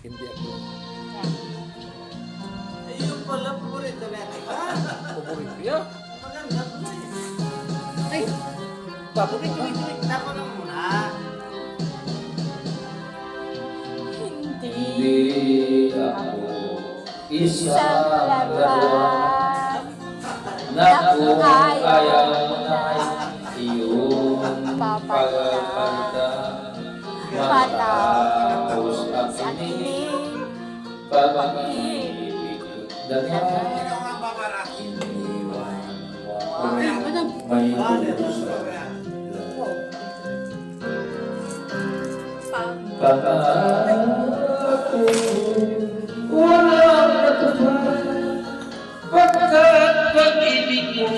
Hindi ako. Ayun pala, paborito na yan. Paborito niya. Maganda po eh. Ay! Paborito niya. Tapo na muna. Hindi ako isang laruan na kung kaya na iyong pagpalitan matapos ang inig pag-ibig dagat iniwan may puso pag-ako walang natupad pagkat pag-ibig mo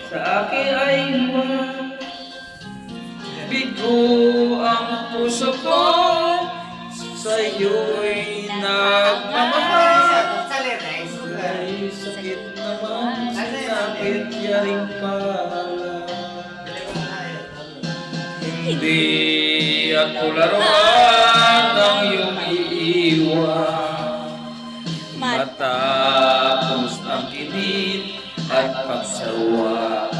sa akin ay huwag bigo ang puso ko sa iyo'y nagmamahal ay sakit naman sinapit yaring pala hindi ako laruan ng iyong iiwan matapos ang init at pagsawaan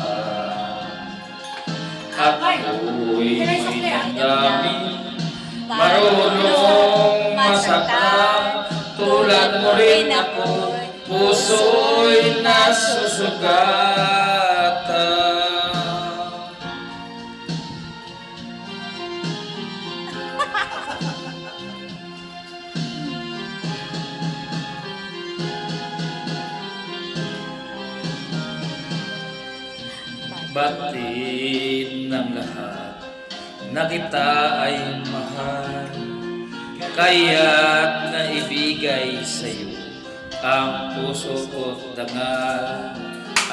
ako'y damdamin marunong masaktan tulad mo rin ako puso'y nasusugatan batid ng lahat na kita ay mahal kaya't naibigay sa'yo ang puso ko't dangal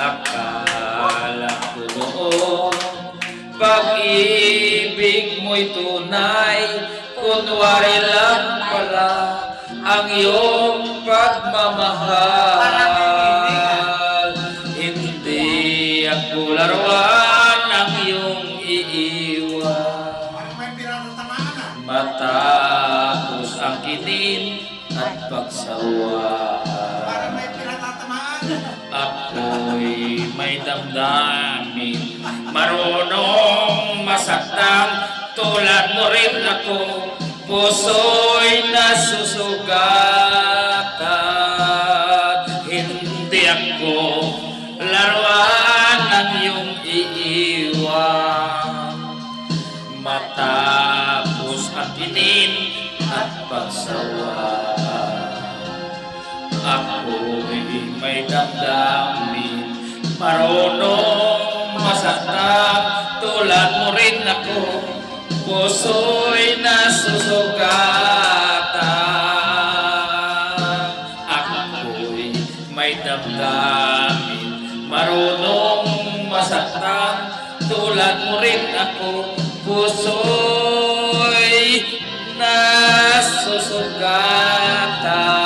akala ko noon pag-ibig mo'y tunay kunwari lang pala ang iyong pagmamahal hindi ako laruan ng iyong iiwan matapos ang kinin at pagsawaan ako'y may damdamin marunong masaktan tulad mo rin ako puso'y nasusugatan hindi ako laruan ng iyong iiwan matapos ang kinin at pagsawaan ako'y may damdamin marunong masaktan tulad mo rin ako puso'y nasusugatan ako'y may damdamin marunong masaktan tulad mo rin ako puso'y nasusugatan